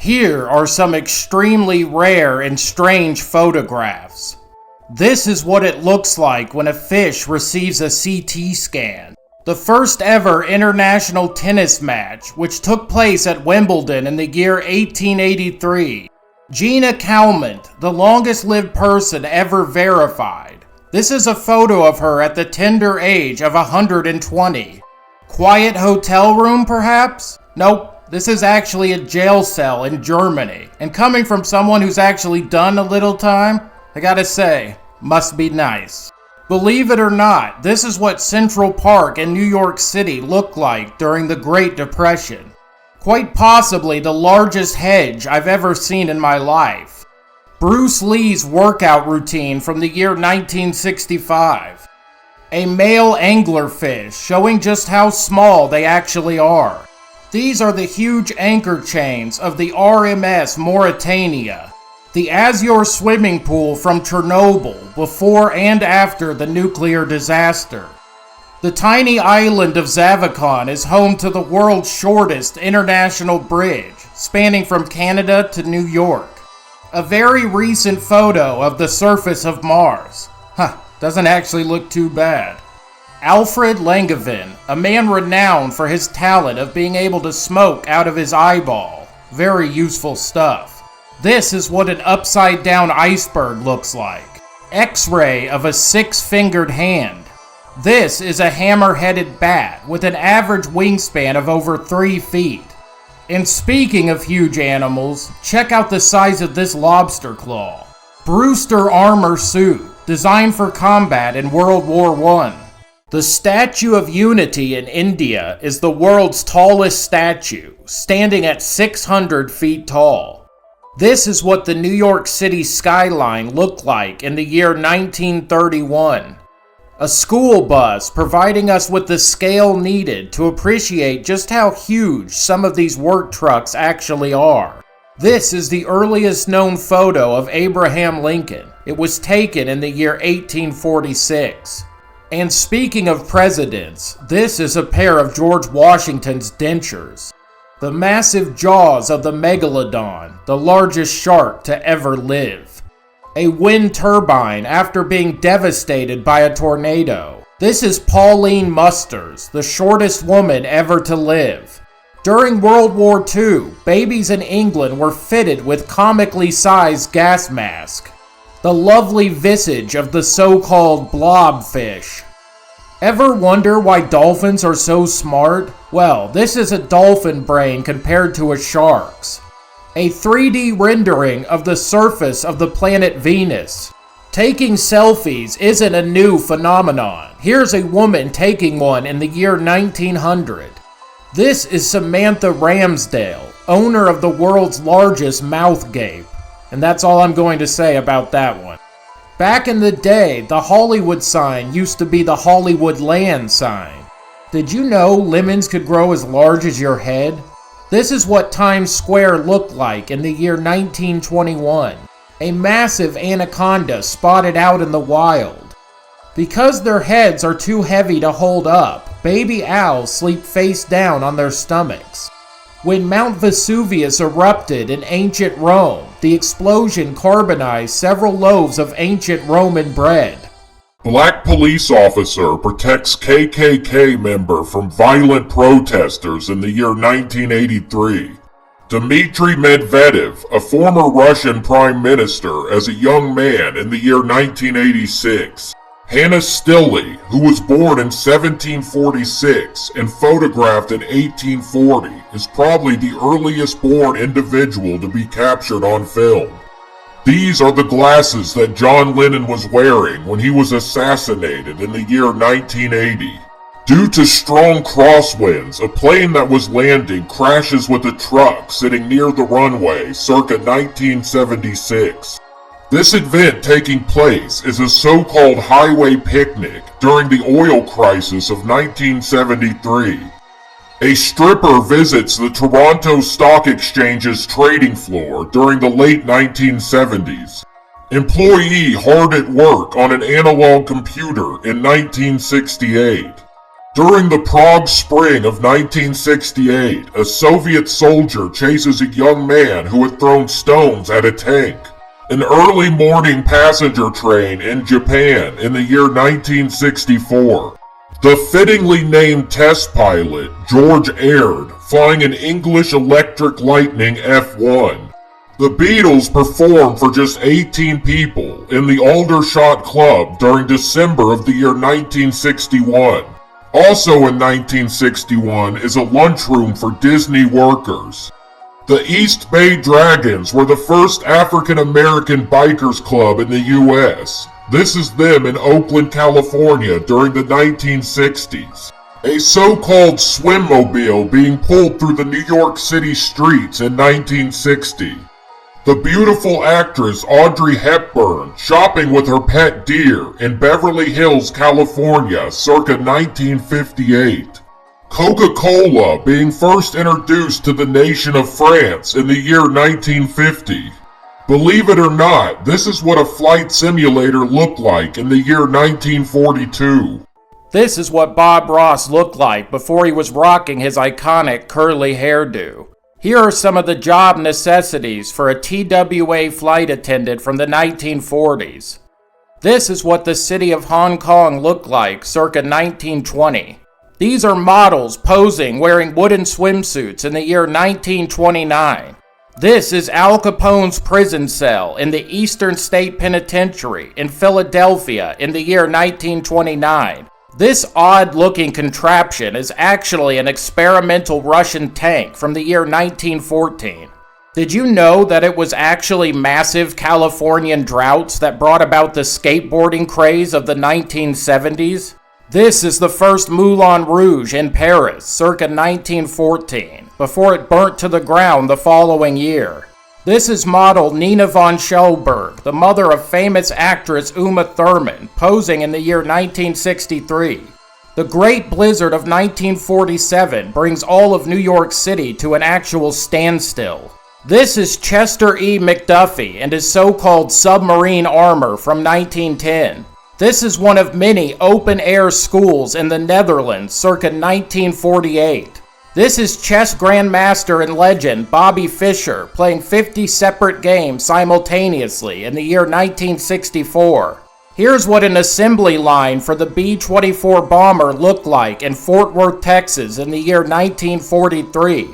Here are some extremely rare and strange photographs. This is what it looks like when a fish receives a CT scan. The first ever international tennis match, which took place at Wimbledon in the year 1883. Gina Calment, the longest lived person ever verified. This is a photo of her at the tender age of 120. Quiet hotel room, perhaps? Nope. This is actually a jail cell in Germany, and coming from someone who's actually done a little time, I gotta say, must be nice. Believe it or not, this is what Central Park in New York City looked like during the Great Depression. Quite possibly the largest hedge I've ever seen in my life. Bruce Lee's workout routine from the year 1965. A male anglerfish showing just how small they actually are. These are the huge anchor chains of the RMS Mauritania, the Azure swimming pool from Chernobyl before and after the nuclear disaster. The tiny island of Zavikon is home to the world's shortest international bridge, spanning from Canada to New York. A very recent photo of the surface of Mars. Doesn't actually look too bad. Alfred Langevin, a man renowned for his talent of being able to smoke out of his eyeball. Very useful stuff. This is what an upside-down iceberg looks like. X-ray of a 6-fingered hand. This is a hammer-headed bat with an average wingspan of over 3 feet. And speaking of huge animals, check out the size of this lobster claw. Brewster armor suit, designed for combat in World War I. The Statue of Unity in India is the world's tallest statue, standing at 600 feet tall. This is what the New York City skyline looked like in the year 1931. A school bus providing us with the scale needed to appreciate just how huge some of these work trucks actually are. This is the earliest known photo of Abraham Lincoln. It was taken in the year 1846. And speaking of presidents, this is a pair of George Washington's dentures. The massive jaws of the megalodon, the largest shark to ever live. A wind turbine after being devastated by a tornado. This is Pauline Musters, the shortest woman ever to live. During World War II, babies in England were fitted with comically sized gas masks. The lovely visage of the so-called blobfish. Ever wonder why dolphins are so smart? Well, this is a dolphin brain compared to a shark's. A 3D rendering of the surface of the planet Venus. Taking selfies isn't a new phenomenon. Here's a woman taking one in the year 1900. This is Samantha Ramsdale, owner of the world's largest mouth gape. And that's all I'm going to say about that one. Back in the day, the Hollywood sign used to be the Hollywood Land sign. Did you know lemons could grow as large as your head? This is what Times Square looked like in the year 1921. A massive anaconda spotted out in the wild. Because their heads are too heavy to hold up, baby owls sleep face down on their stomachs. When Mount Vesuvius erupted in ancient Rome, the explosion carbonized several loaves of ancient Roman bread. Black police officer protects KKK member from violent protesters in the year 1983. Dmitry Medvedev, a former Russian prime minister as a young man in the year 1986. Hannah Stilley, who was born in 1746 and photographed in 1840, is probably the earliest born individual to be captured on film. These are the glasses that John Lennon was wearing when he was assassinated in the year 1980. Due to strong crosswinds, a plane that was landing crashes with a truck sitting near the runway circa 1976. This event taking place is a so-called highway picnic during the oil crisis of 1973. A stripper visits the Toronto Stock Exchange's trading floor during the late 1970s. Employee hard at work on an analog computer in 1968. During the Prague Spring of 1968, a Soviet soldier chases a young man who had thrown stones at a tank. An early morning passenger train in Japan in the year 1964. The fittingly named test pilot, George Aird, flying an English Electric Lightning F1. The Beatles performed for just 18 people in the Aldershot Club during December of the year 1961. Also in 1961 is a lunchroom for Disney workers. The East Bay Dragons were the first African-American bikers club in the U.S. This is them in Oakland, California during the 1960s. A so-called swimmobile being pulled through the New York City streets in 1960. The beautiful actress Audrey Hepburn shopping with her pet deer in Beverly Hills, California circa 1958. Coca-Cola being first introduced to the nation of France in the year 1950. Believe it or not, this is what a flight simulator looked like in the year 1942. This is what Bob Ross looked like before he was rocking his iconic curly hairdo. Here are some of the job necessities for a TWA flight attendant from the 1940s. This is what the city of Hong Kong looked like circa 1920. These are models posing wearing wooden swimsuits in the year 1929. This is Al Capone's prison cell in the Eastern State Penitentiary in Philadelphia in the year 1929. This odd-looking contraption is actually an experimental Russian tank from the year 1914. Did you know that it was actually massive Californian droughts that brought about the skateboarding craze of the 1970s? This is the first Moulin Rouge in Paris, circa 1914, before it burnt to the ground the following year. This is model Nina von Schellberg, the mother of famous actress Uma Thurman, posing in the year 1963. The Great Blizzard of 1947 brings all of New York City to an actual standstill. This is Chester E. McDuffie and his so-called submarine armor from 1910. This is one of many open-air schools in the Netherlands circa 1948. This is chess grandmaster and legend Bobby Fischer playing 50 separate games simultaneously in the year 1964. Here's what an assembly line for the B-24 bomber looked like in Fort Worth, Texas in the year 1943.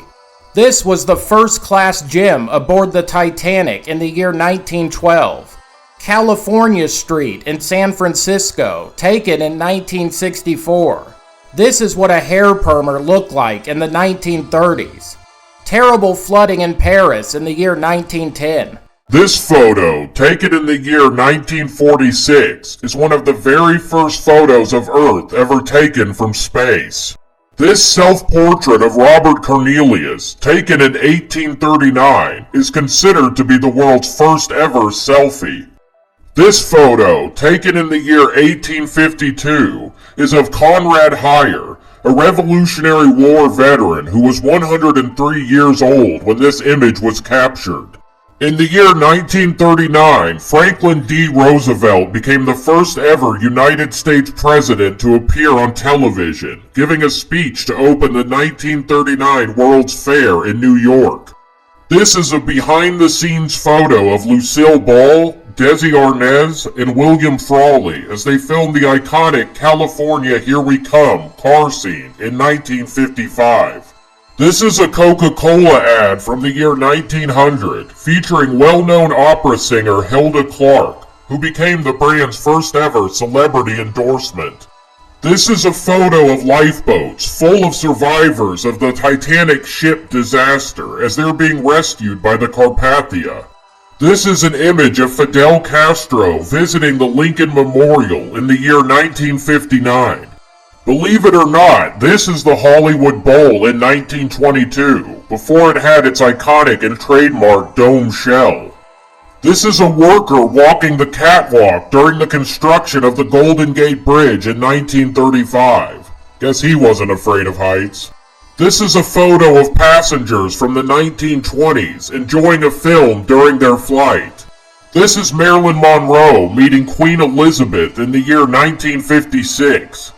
This was the first-class gym aboard the Titanic in the year 1912. California Street in San Francisco, taken in 1964. This is what a hair permer looked like in the 1930s. Terrible flooding in Paris in the year 1910. This photo, taken in the year 1946, is one of the very first photos of Earth ever taken from space. This self-portrait of Robert Cornelius, taken in 1839, is considered to be the world's first ever selfie. This photo, taken in the year 1852, is of Conrad Heyer, a Revolutionary War veteran who was 103 years old when this image was captured. In the year 1939, Franklin D. Roosevelt became the first ever United States president to appear on television, giving a speech to open the 1939 World's Fair in New York. This is a behind-the-scenes photo of Lucille Ball, Desi Arnaz, and William Frawley as they filmed the iconic California Here We Come car scene in 1955. This is a Coca-Cola ad from the year 1900 featuring well-known opera singer Hilda Clark, who became the brand's first ever celebrity endorsement. This is a photo of lifeboats full of survivors of the Titanic ship disaster as they're being rescued by the Carpathia. This is an image of Fidel Castro visiting the Lincoln Memorial in the year 1959. Believe it or not, this is the Hollywood Bowl in 1922, before it had its iconic and trademark dome shell. This is a worker walking the catwalk during the construction of the Golden Gate Bridge in 1935. Guess he wasn't afraid of heights. This is a photo of passengers from the 1920s enjoying a film during their flight. This is Marilyn Monroe meeting Queen Elizabeth in the year 1956.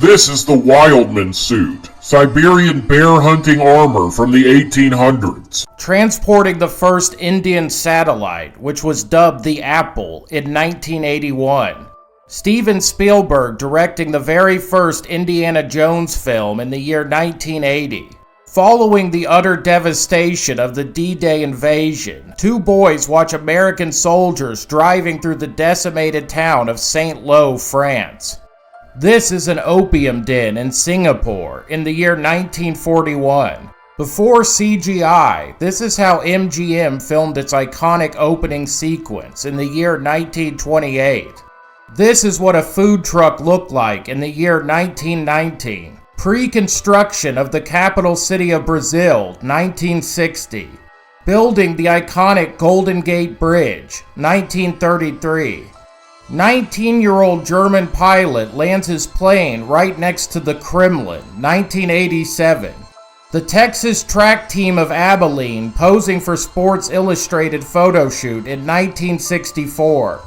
This is the Wildman suit, Siberian bear hunting armor from the 1800s. Transporting the first Indian satellite, which was dubbed the Apple, in 1981. Steven Spielberg directing the very first Indiana Jones film in the year 1980. Following the utter devastation of the D-Day invasion, two boys watch American soldiers driving through the decimated town of Saint-Lô, France. This is an opium den in Singapore in the year 1941. Before CGI, this is how MGM filmed its iconic opening sequence in the year 1928. This is what a food truck looked like in the year 1919. Pre-construction of the capital city of Brazil, 1960. Building the iconic Golden Gate Bridge, 1933. 19-year-old German pilot lands his plane right next to the Kremlin, 1987. The Texas track team of Abilene posing for Sports Illustrated photo shoot in 1964.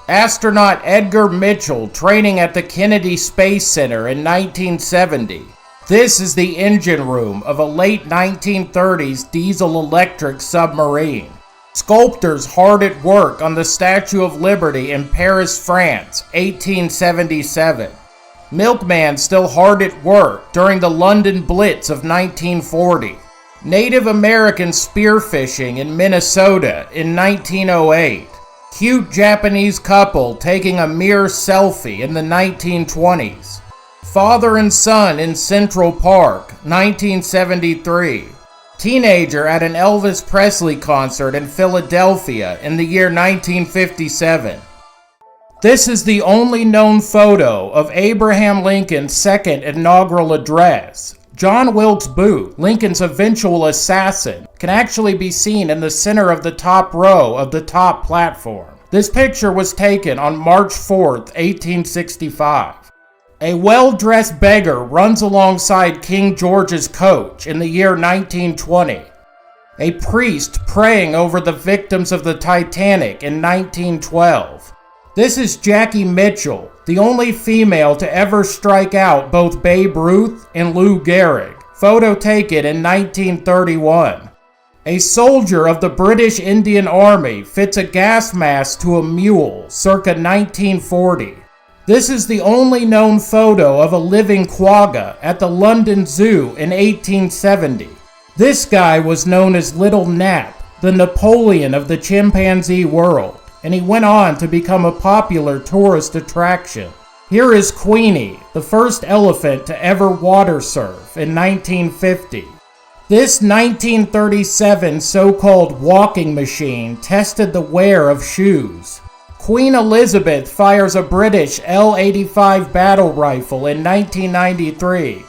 Astronaut Edgar Mitchell training at the Kennedy Space Center in 1970. This is the engine room of a late 1930s diesel-electric submarine. Sculptors hard at work on the Statue of Liberty in Paris, France, 1877. Milkman still hard at work during the London Blitz of 1940. Native Americans spearfishing in Minnesota in 1908. Cute Japanese couple taking a mirror selfie in the 1920s. Father and son in Central Park, 1973. Teenager at an Elvis Presley concert in Philadelphia in the year 1957. This is the only known photo of Abraham Lincoln's second inaugural address. John Wilkes Booth, Lincoln's eventual assassin, can actually be seen in the center of the top row of the top platform. This picture was taken on March 4th, 1865. A well-dressed beggar runs alongside King George's coach in the year 1920. A priest praying over the victims of the Titanic in 1912. This is Jackie Mitchell, the only female to ever strike out both Babe Ruth and Lou Gehrig. Photo taken in 1931. A soldier of the British Indian Army fits a gas mask to a mule circa 1940. This is the only known photo of a living quagga at the London Zoo in 1870. This guy was known as Little Nap, the Napoleon of the chimpanzee world, and he went on to become a popular tourist attraction. Here is Queenie, the first elephant to ever water surf in 1950. This 1937 so-called walking machine tested the wear of shoes. Queen Elizabeth fires a British L-85 battle rifle in 1993.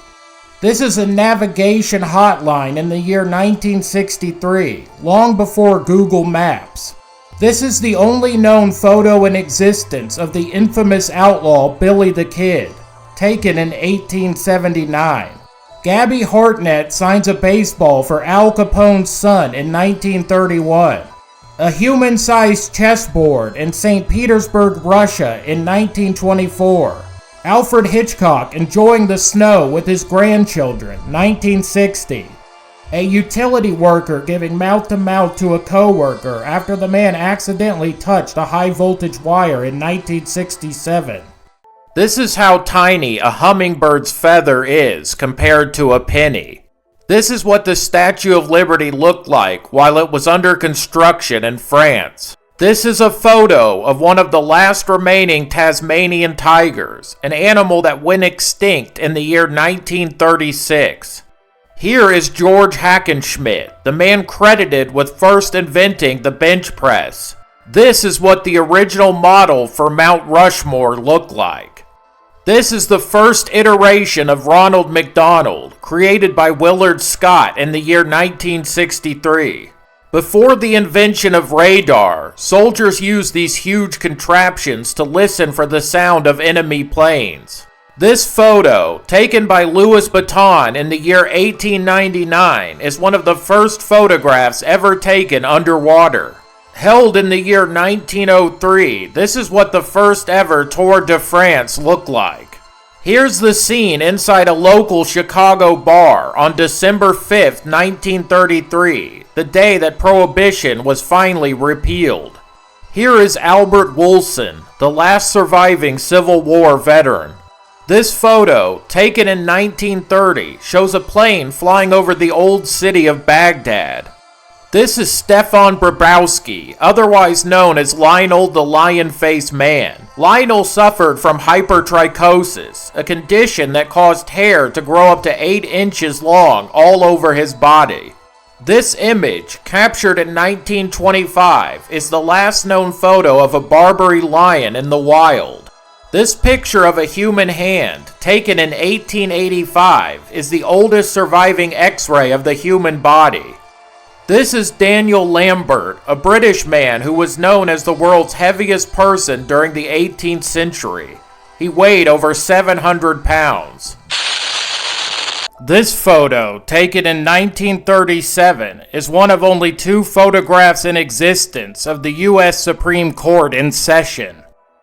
This is a navigation hotline in the year 1963, long before Google Maps. This is the only known photo in existence of the infamous outlaw Billy the Kid, taken in 1879. Gabby Hartnett signs a baseball for Al Capone's son in 1931. A human-sized chessboard in St. Petersburg, Russia in 1924. Alfred Hitchcock enjoying the snow with his grandchildren, 1960. A utility worker giving mouth-to-mouth to a coworker after the man accidentally touched a high-voltage wire in 1967. This is how tiny a hummingbird's feather is compared to a penny. This is what the Statue of Liberty looked like while it was under construction in France. This is a photo of one of the last remaining Tasmanian tigers, an animal that went extinct in the year 1936. Here is George Hackenschmidt, the man credited with first inventing the bench press. This is what the original model for Mount Rushmore looked like. This is the first iteration of Ronald McDonald, created by Willard Scott in the year 1963. Before the invention of radar, soldiers used these huge contraptions to listen for the sound of enemy planes. This photo, taken by Louis Vuitton in the year 1899, is one of the first photographs ever taken underwater. Held in the year 1903, this is what the first ever Tour de France looked like. Here's the scene inside a local Chicago bar on December 5th, 1933, the day that Prohibition was finally repealed. Here is Albert Woolson, the last surviving Civil War veteran. This photo, taken in 1930, shows a plane flying over the old city of Baghdad. This is Stefan Brabowski, otherwise known as Lionel the Lion-Faced Man. Lionel suffered from hypertrichosis, a condition that caused hair to grow up to 8 inches long all over his body. This image, captured in 1925, is the last known photo of a Barbary lion in the wild. This picture of a human hand, taken in 1885, is the oldest surviving X-ray of the human body. This is Daniel Lambert, a British man who was known as the world's heaviest person during the 18th century. He weighed over 700 pounds. This photo, taken in 1937, is one of only 2 photographs in existence of the U.S. Supreme Court in session.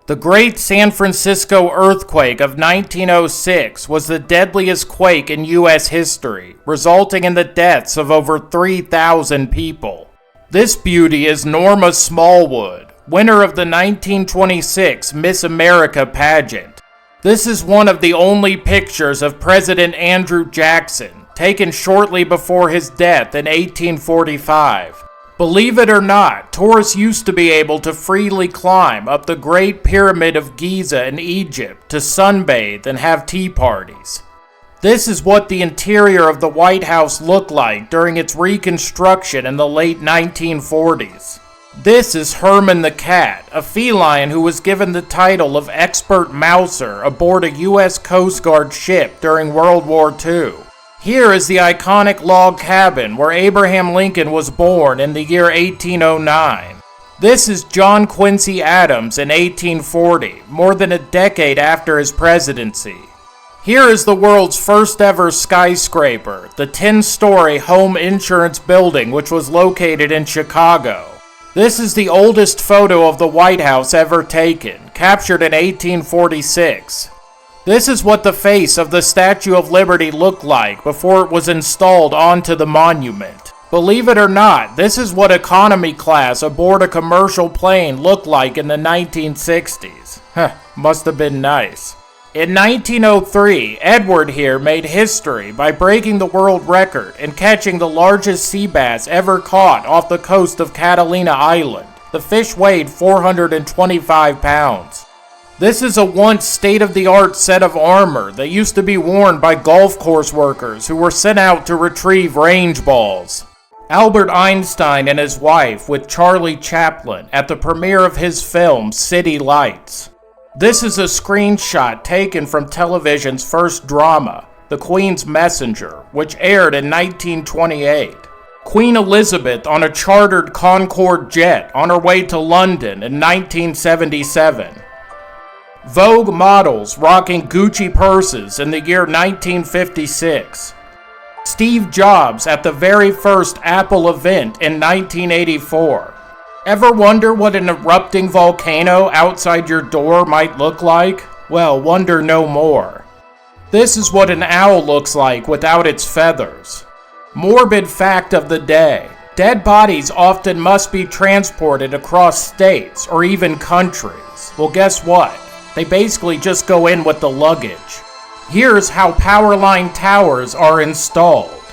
The Great San Francisco earthquake of 1906 was the deadliest quake in U.S. history, resulting in the deaths of over 3,000 people. This beauty is Norma Smallwood, winner of the 1926 Miss America pageant. This is one of the only pictures of President Andrew Jackson, taken shortly before his death in 1845. Believe it or not, tourists used to be able to freely climb up the Great Pyramid of Giza in Egypt to sunbathe and have tea parties. This is what the interior of the White House looked like during its reconstruction in the late 1940s. This is Herman the cat, a feline who was given the title of expert mouser aboard a U.S. Coast Guard ship during World War II. Here is the iconic log cabin where Abraham Lincoln was born in the year 1809. This is John Quincy Adams in 1840, more than a decade after his presidency. Here is the world's first ever skyscraper, the 10-story home insurance building which was located in Chicago. This is the oldest photo of the White House ever taken, captured in 1846. This is what the face of the Statue of Liberty looked like before it was installed onto the monument. Believe it or not, this is what economy class aboard a commercial plane looked like in the 1960s. Must have been nice. In 1903, Edward here made history by breaking the world record and catching the largest sea bass ever caught off the coast of Catalina Island. The fish weighed 425 pounds. This is a once state-of-the-art set of armor that used to be worn by golf course workers who were sent out to retrieve range balls. Albert Einstein and his wife with Charlie Chaplin at the premiere of his film City Lights. This is a screenshot taken from television's first drama, The Queen's Messenger, which aired in 1928. Queen Elizabeth on a chartered Concorde jet on her way to London in 1977. Vogue models rocking Gucci purses in the year 1956. Steve Jobs at the very first Apple event in 1984. Ever wonder what an erupting volcano outside your door might look like? Well, wonder no more. This is what an owl looks like without its feathers. Morbid fact of the day. Dead bodies often must be transported across states or even countries. Well, guess what? They basically just go in with the luggage. Here's how power line towers are installed.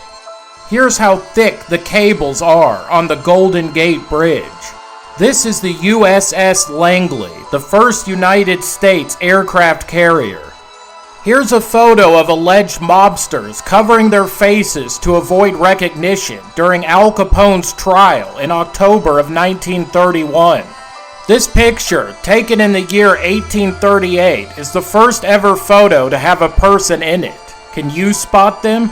Here's how thick the cables are on the Golden Gate Bridge. This is the USS Langley, the first United States aircraft carrier. Here's a photo of alleged mobsters covering their faces to avoid recognition during Al Capone's trial in October of 1931. This picture, taken in the year 1838, is the first ever photo to have a person in it. Can you spot them?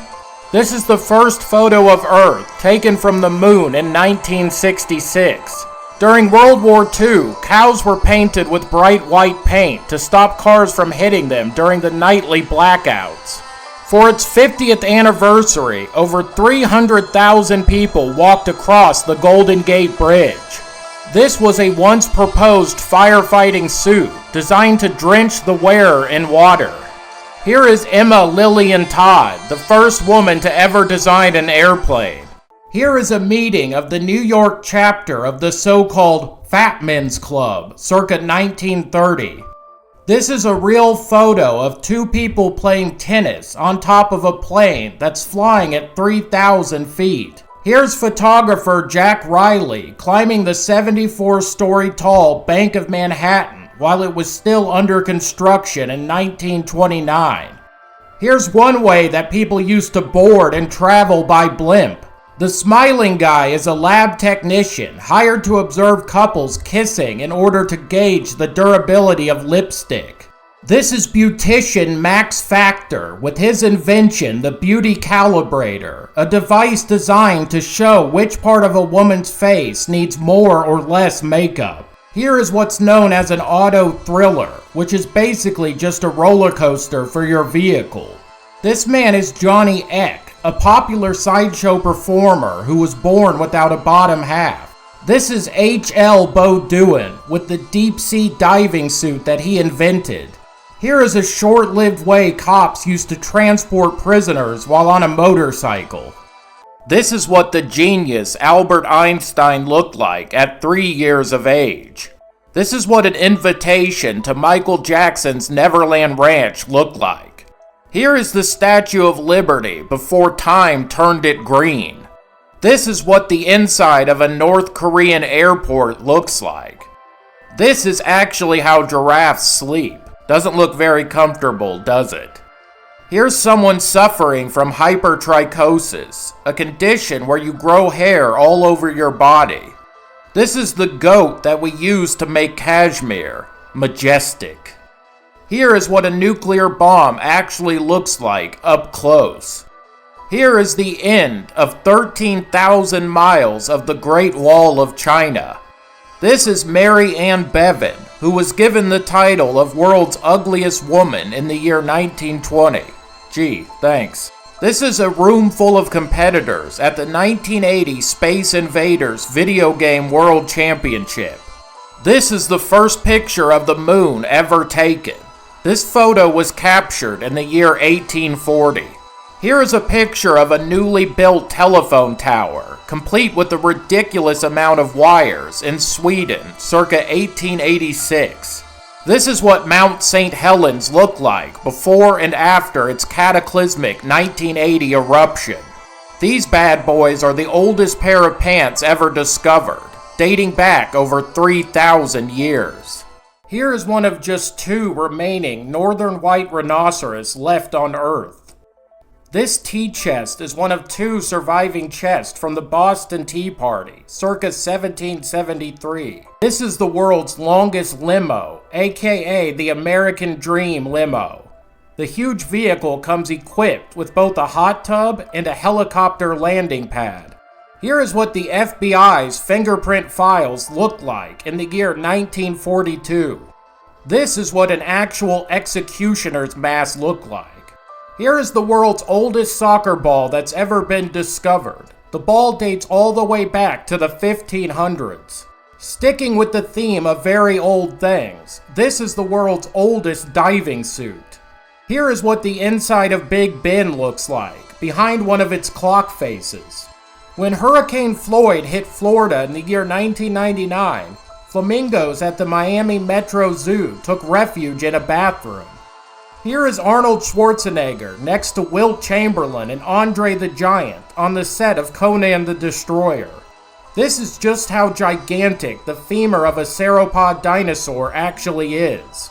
This is the first photo of Earth, taken from the moon in 1966. During World War II, cows were painted with bright white paint to stop cars from hitting them during the nightly blackouts. For its 50th anniversary, over 300,000 people walked across the Golden Gate Bridge. This was a once proposed firefighting suit designed to drench the wearer in water. Here is Emma Lillian Todd, the first woman to ever design an airplane. Here is a meeting of the New York chapter of the so-called Fat Men's Club, circa 1930. This is a real photo of two people playing tennis on top of a plane that's flying at 3,000 feet. Here's photographer Jack Riley climbing the 74-story tall Bank of Manhattan while it was still under construction in 1929. Here's one way that people used to board and travel by blimp. The smiling guy is a lab technician hired to observe couples kissing in order to gauge the durability of lipstick. This is beautician Max Factor with his invention, the Beauty Calibrator, a device designed to show which part of a woman's face needs more or less makeup. Here is what's known as an auto thriller, which is basically just a roller coaster for your vehicle. This man is Johnny Eck, a popular sideshow performer who was born without a bottom half. This is H.L. Bowdoin with the deep-sea diving suit that he invented. Here is a short-lived way cops used to transport prisoners while on a motorcycle. This is what the genius Albert Einstein looked like at 3 years of age. This is what an invitation to Michael Jackson's Neverland Ranch looked like. Here is the Statue of Liberty before time turned it green. This is what the inside of a North Korean airport looks like. This is actually how giraffes sleep. Doesn't look very comfortable, does it? Here's someone suffering from hypertrichosis, a condition where you grow hair all over your body. This is the goat that we use to make cashmere. Majestic. Here is what a nuclear bomb actually looks like up close. Here is the end of 13,000 miles of the Great Wall of China. This is Mary Ann Bevan, who was given the title of World's Ugliest Woman in the year 1920. Gee, thanks. This is a room full of competitors at the 1980 Space Invaders Video Game World Championship. This is the first picture of the moon ever taken. This photo was captured in the year 1840. Here is a picture of a newly built telephone tower, complete with a ridiculous amount of wires, in Sweden, circa 1886. This is what Mount St. Helens looked like before and after its cataclysmic 1980 eruption. These bad boys are the oldest pair of pants ever discovered, dating back over 3,000 years. Here is one of just 2 remaining northern white rhinoceros left on Earth. This tea chest is one of 2 surviving chests from the Boston Tea Party, circa 1773. This is the world's longest limo, aka the American Dream limo. The huge vehicle comes equipped with both a hot tub and a helicopter landing pad. Here is what the FBI's fingerprint files looked like in the year 1942. This is what an actual executioner's mask looked like. Here is the world's oldest soccer ball that's ever been discovered. The ball dates all the way back to the 1500s. Sticking with the theme of very old things, this is the world's oldest diving suit. Here is what the inside of Big Ben looks like, behind one of its clock faces. When Hurricane Floyd hit Florida in the year 1999, flamingos at the Miami Metro Zoo took refuge in a bathroom. Here is Arnold Schwarzenegger next to Wilt Chamberlain and Andre the Giant on the set of Conan the Destroyer. This is just how gigantic the femur of a sauropod dinosaur actually is.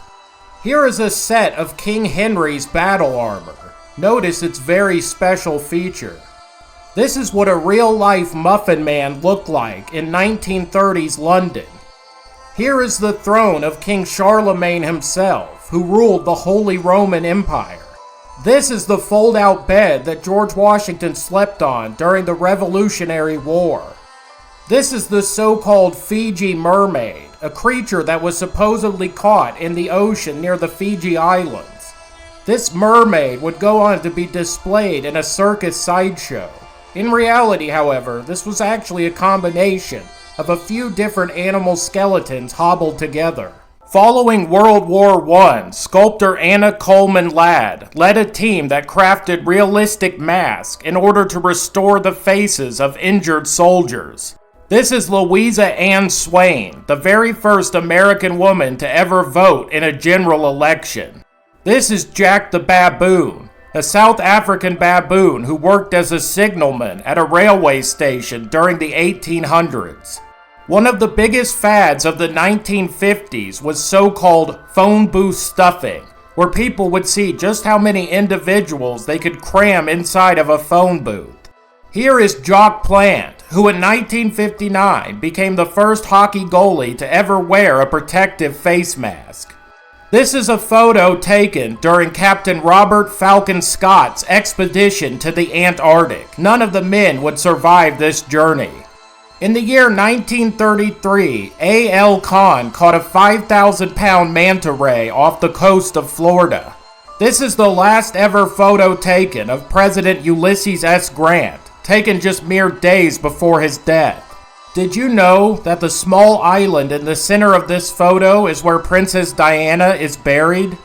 Here is a set of King Henry's battle armor. Notice its very special feature. This is what a real-life Muffin Man looked like in 1930s London. Here is the throne of King Charlemagne himself, who ruled the Holy Roman Empire. This is the fold-out bed that George Washington slept on during the Revolutionary War. This is the so-called Fiji mermaid, a creature that was supposedly caught in the ocean near the Fiji Islands. This mermaid would go on to be displayed in a circus sideshow. In reality, however, this was actually a combination of a few different animal skeletons hobbled together. Following World War I, sculptor Anna Coleman Ladd led a team that crafted realistic masks in order to restore the faces of injured soldiers. This is Louisa Ann Swain, the very first American woman to ever vote in a general election. This is Jack the Baboon, a South African baboon who worked as a signalman at a railway station during the 1800s. One of the biggest fads of the 1950s was so-called phone booth stuffing, where people would see just how many individuals they could cram inside of a phone booth. Here is Jock Plant, who in 1959 became the first hockey goalie to ever wear a protective face mask. This is a photo taken during Captain Robert Falcon Scott's expedition to the Antarctic. None of the men would survive this journey. In the year 1933, A.L. Khan caught a 5,000-pound manta ray off the coast of Florida. This is the last ever photo taken of President Ulysses S. Grant, taken just mere days before his death. Did you know that the small island in the center of this photo is where Princess Diana is buried?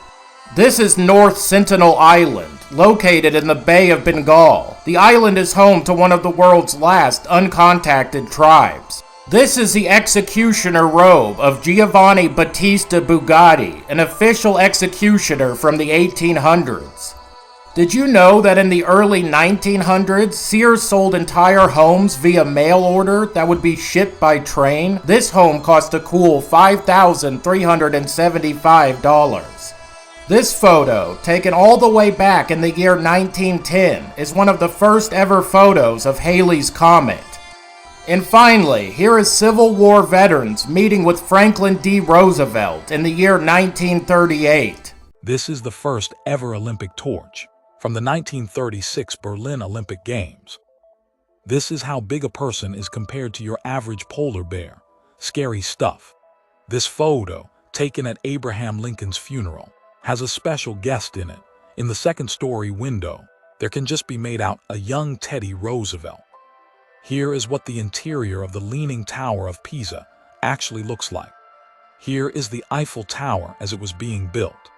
This is North Sentinel Island, located in the Bay of Bengal. The island is home to one of the world's last uncontacted tribes. This is the executioner robe of Giovanni Battista Bugatti, an official executioner from the 1800s. Did you know that in the early 1900s, Sears sold entire homes via mail order that would be shipped by train? This home cost a cool $5,375. This photo, taken all the way back in the year 1910, is one of the first ever photos of Halley's Comet. And finally, here is Civil War veterans meeting with Franklin D. Roosevelt in the year 1938. This is the first ever Olympic torch from the 1936 Berlin Olympic Games. This is how big a person is compared to your average polar bear. Scary stuff. This photo, taken at Abraham Lincoln's funeral, has a special guest in it. In the second-story window, there can just be made out a young Teddy Roosevelt. Here is what the interior of the Leaning Tower of Pisa actually looks like. Here is the Eiffel Tower as it was being built.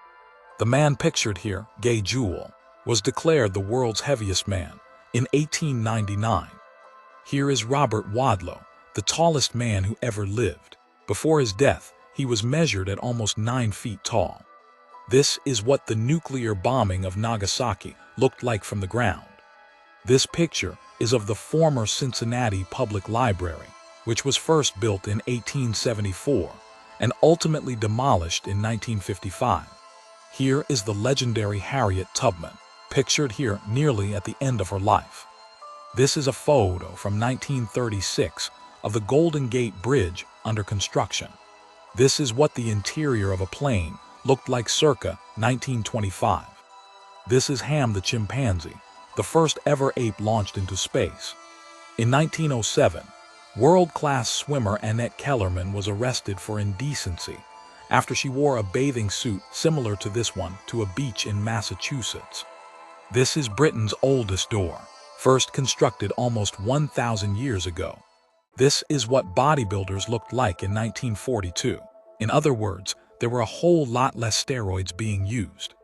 The man pictured here, Gay Jewel, was declared the world's heaviest man in 1899. Here is Robert Wadlow, the tallest man who ever lived. Before his death, he was measured at almost 9 feet tall. This is what the nuclear bombing of Nagasaki looked like from the ground. This picture is of the former Cincinnati Public Library, which was first built in 1874 and ultimately demolished in 1955. Here is the legendary Harriet Tubman, pictured here nearly at the end of her life. This is a photo from 1936 of the Golden Gate Bridge under construction. This is what the interior of a plane looked like circa 1925. This is Ham the chimpanzee, the first ever ape launched into space. In 1907, world-class swimmer Annette Kellerman was arrested for indecency after she wore a bathing suit similar to this one to a beach in Massachusetts. This is Britain's oldest door, first constructed almost 1,000 years ago. This is what bodybuilders looked like in 1942. In other words, there were a whole lot less steroids being used.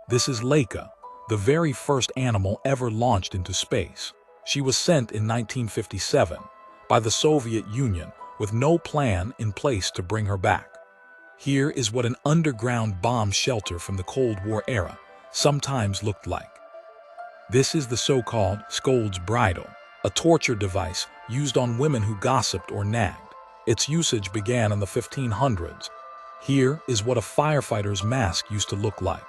This is Laika, the very first animal ever launched into space. She was sent in 1957 by the Soviet Union with no plan in place to bring her back. Here is what an underground bomb shelter from the Cold War era sometimes looked like. This is the so-called Scold's Bridle, a torture device used on women who gossiped or nagged. Its usage began in the 1500s. Here is what a firefighter's mask used to look like.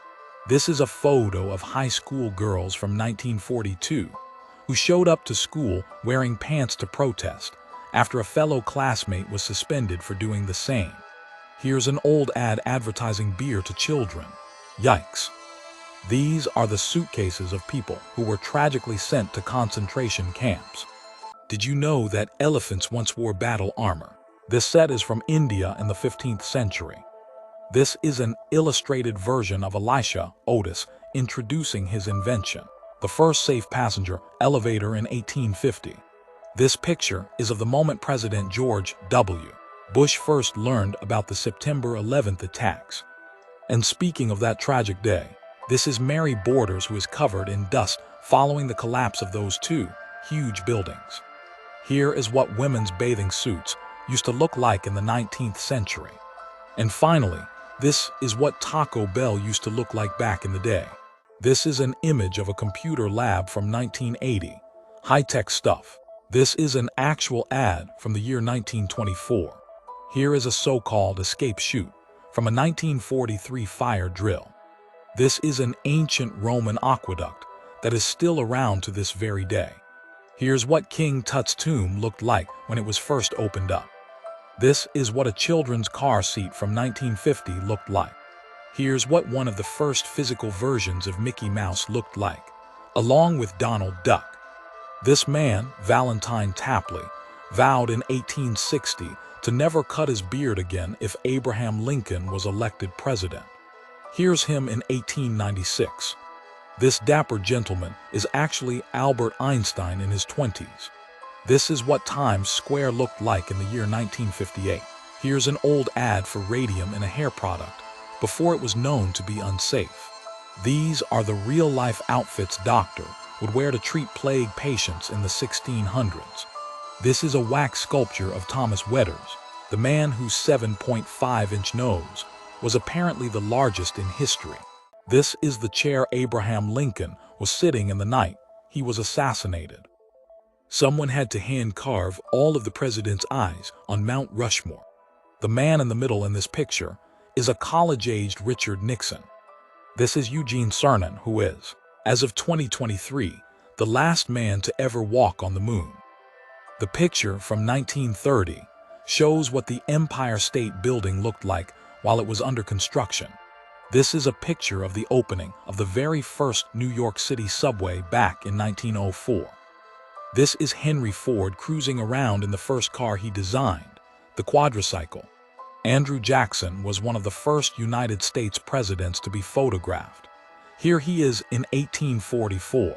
This is a photo of high school girls from 1942 who showed up to school wearing pants to protest after a fellow classmate was suspended for doing the same. Here's an old ad advertising beer to children. Yikes. These are the suitcases of people who were tragically sent to concentration camps. Did you know that elephants once wore battle armor? This set is from India in the 15th century. This is an illustrated version of Elisha Otis introducing his invention, the first safe passenger elevator in 1850. This picture is of the moment President George W. Bush first learned about the September 11th attacks. And speaking of that tragic day, this is Mary Borders, who is covered in dust following the collapse of those two huge buildings. Here is what women's bathing suits used to look like in the 19th century. And finally, this is what Taco Bell used to look like back in the day. This is an image of a computer lab from 1980. High-tech stuff. This is an actual ad from the year 1924. Here is a so-called escape chute from a 1943 fire drill. This is an ancient Roman aqueduct that is still around to this very day. Here's what King Tut's tomb looked like when it was first opened up. This is what a children's car seat from 1950 looked like. Here's what one of the first physical versions of Mickey Mouse looked like, along with Donald Duck. This man, Valentine Tapley, vowed in 1860 to never cut his beard again if Abraham Lincoln was elected president. Here's him in 1896. This dapper gentleman is actually Albert Einstein in his 20s. This is what Times Square looked like in the year 1958. Here's an old ad for radium in a hair product, before it was known to be unsafe. These are the real-life outfits doctor would wear to treat plague patients in the 1600s. This is a wax sculpture of Thomas Wetters, the man whose 7.5-inch nose was apparently the largest in history. This is the chair Abraham Lincoln was sitting in the night he was assassinated. Someone had to hand-carve all of the president's eyes on Mount Rushmore. The man in the middle in this picture is a college-aged Richard Nixon. This is Eugene Cernan, who is, as of 2023, the last man to ever walk on the moon. The picture from 1930 shows what the Empire State Building looked like while it was under construction. This is a picture of the opening of the very first New York City subway back in 1904. This is Henry Ford cruising around in the first car he designed, the quadricycle. Andrew Jackson was one of the first United States presidents to be photographed. Here he is in 1844.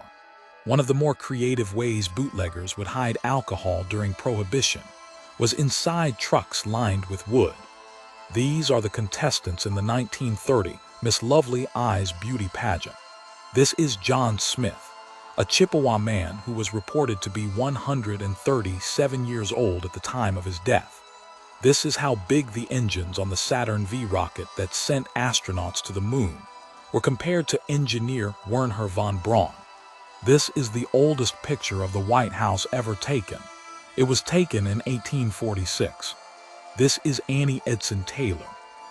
One of the more creative ways bootleggers would hide alcohol during Prohibition was inside trucks lined with wood. These are the contestants in the 1930 Miss Lovely Eyes beauty pageant. This is John Smith, a Chippewa man who was reported to be 137 years old at the time of his death. This is how big the engines on the Saturn V rocket that sent astronauts to the moon were compared to engineer Wernher von Braun. This is the oldest picture of the White House ever taken. It was taken in 1846. This is Annie Edson Taylor,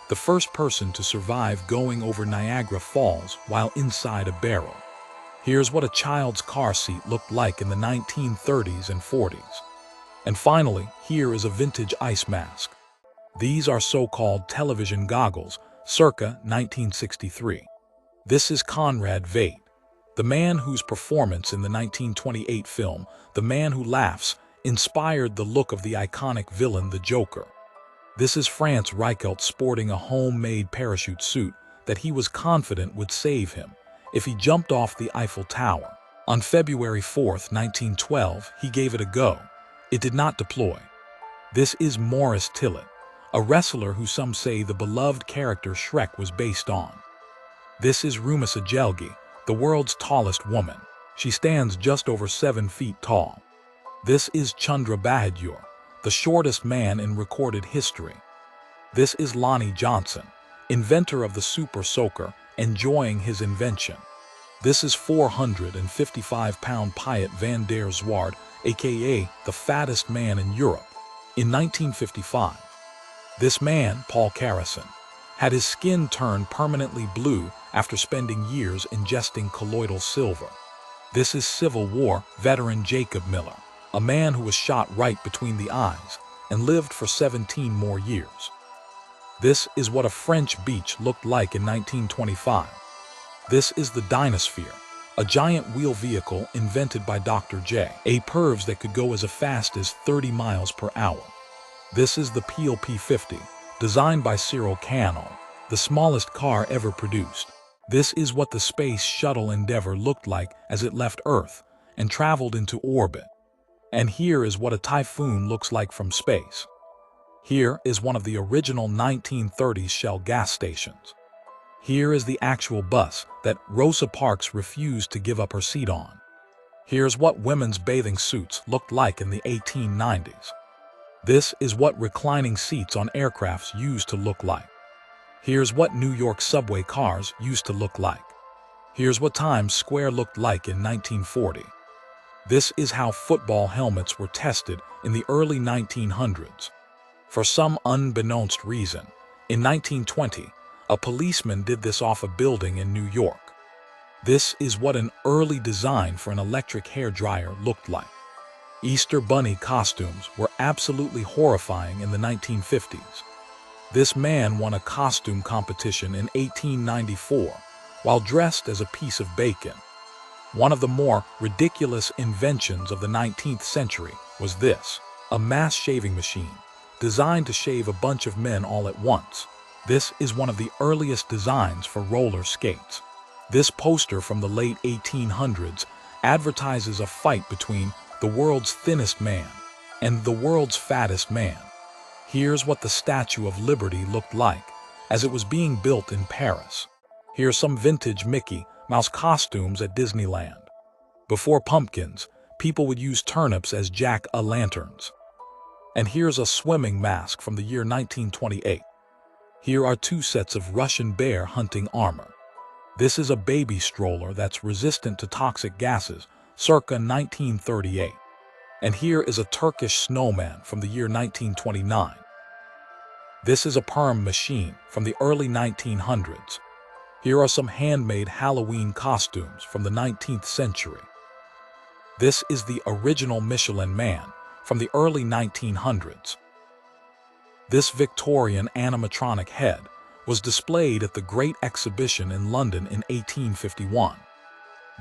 the first person to survive going over Niagara Falls while inside a barrel. Here's what a child's car seat looked like in the 1930s and 40s. And finally, here is a vintage ice mask. These are so-called television goggles, circa 1963. This is Conrad Veidt, the man whose performance in the 1928 film The Man Who Laughs inspired the look of the iconic villain the Joker. This is Franz Reichelt sporting a homemade parachute suit that he was confident would save him if he jumped off the Eiffel Tower. On February 4, 1912, he gave it a go. It did not deploy. This is Morris Tillett, a wrestler who some say the beloved character Shrek was based on. This is Ruma Sajelgi, the world's tallest woman. She stands just over 7 feet tall. This is Chandra Bahadur, the shortest man in recorded history. This is Lonnie Johnson, inventor of the Super Soaker, enjoying his invention. This is 455-pound Piet van der Zwart, aka the fattest man in Europe, in 1955. This man, Paul Carrison, had his skin turned permanently blue after spending years ingesting colloidal silver. This is Civil War veteran Jacob Miller, a man who was shot right between the eyes and lived for 17 more years. This is what a French beach looked like in 1925. This is the Dynasphere, a giant wheel vehicle invented by Dr. J. A. Purves that could go as fast as 30 miles per hour. This is the Peel P-50, designed by Cyril Cannell, the smallest car ever produced. This is what the Space Shuttle Endeavour looked like as it left Earth and traveled into orbit. And here is what a typhoon looks like from space. Here is one of the original 1930s Shell gas stations. Here is the actual bus that Rosa Parks refused to give up her seat on. Here's what women's bathing suits looked like in the 1890s. This is what reclining seats on aircrafts used to look like. Here's what New York subway cars used to look like. Here's what Times Square looked like in 1940. This is how football helmets were tested in the early 1900s. For some unbeknownst reason, in 1920, a policeman did this off a building in New York. This is what an early design for an electric hairdryer looked like. Easter Bunny costumes were absolutely horrifying in the 1950s. This man won a costume competition in 1894 while dressed as a piece of bacon. One of the more ridiculous inventions of the 19th century was this, a mass shaving machine designed to shave a bunch of men all at once. This is one of the earliest designs for roller skates. This poster from the late 1800s advertises a fight between the world's thinnest man and the world's fattest man. Here's what the Statue of Liberty looked like as it was being built in Paris. Here's some vintage Mickey Mouse costumes at Disneyland. Before pumpkins, people would use turnips as jack-o'-lanterns. And here's a swimming mask from the year 1928. Here are two sets of Russian bear hunting armor. This is a baby stroller that's resistant to toxic gases, circa 1938. And here is a Turkish snowman from the year 1929. This is a perm machine from the early 1900s. Here are some handmade Halloween costumes from the 19th century. This is the original Michelin Man from the early 1900s. This Victorian animatronic head was displayed at the Great Exhibition in London in 1851.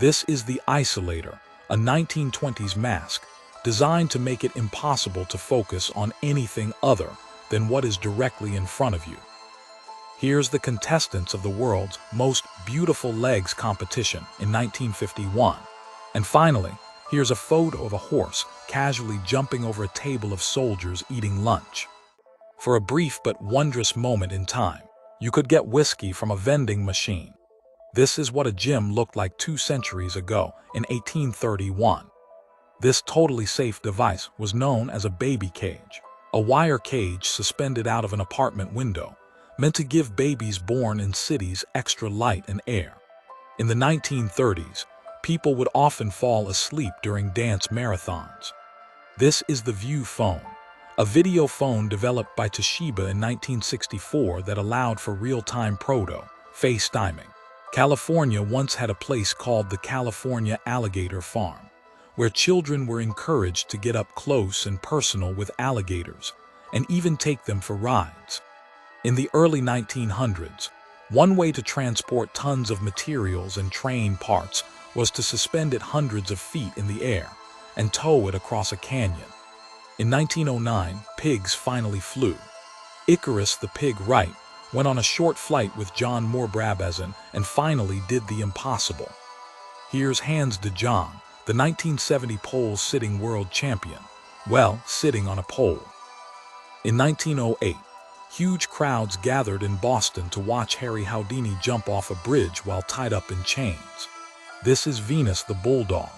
This is the Isolator, a 1920s mask designed to make it impossible to focus on anything other than what is directly in front of you. Here's the contestants of the world's most beautiful legs competition in 1951. And finally, here's a photo of a horse casually jumping over a table of soldiers eating lunch. For a brief but wondrous moment in time, you could get whiskey from a vending machine. This is what a gym looked like 2 centuries ago in 1831. This totally safe device was known as a baby cage, a wire cage suspended out of an apartment window, meant to give babies born in cities extra light and air. In the 1930s, people would often fall asleep during dance marathons. This is the View phone, a video phone developed by Toshiba in 1964 that allowed for real-time FaceTiming. California once had a place called the California Alligator Farm, where children were encouraged to get up close and personal with alligators and even take them for rides. In the early 1900s, one way to transport tons of materials and train parts was to suspend it hundreds of feet in the air and tow it across a canyon. In 1909, pigs finally flew. Icarus the pig Wright went on a short flight with John Moore Brabazon and finally did the impossible. Here's Hans de Jong, the 1970 pole sitting world champion, sitting on a pole. In 1908, huge crowds gathered in Boston to watch Harry Houdini jump off a bridge while tied up in chains. This is Venus the Bulldog,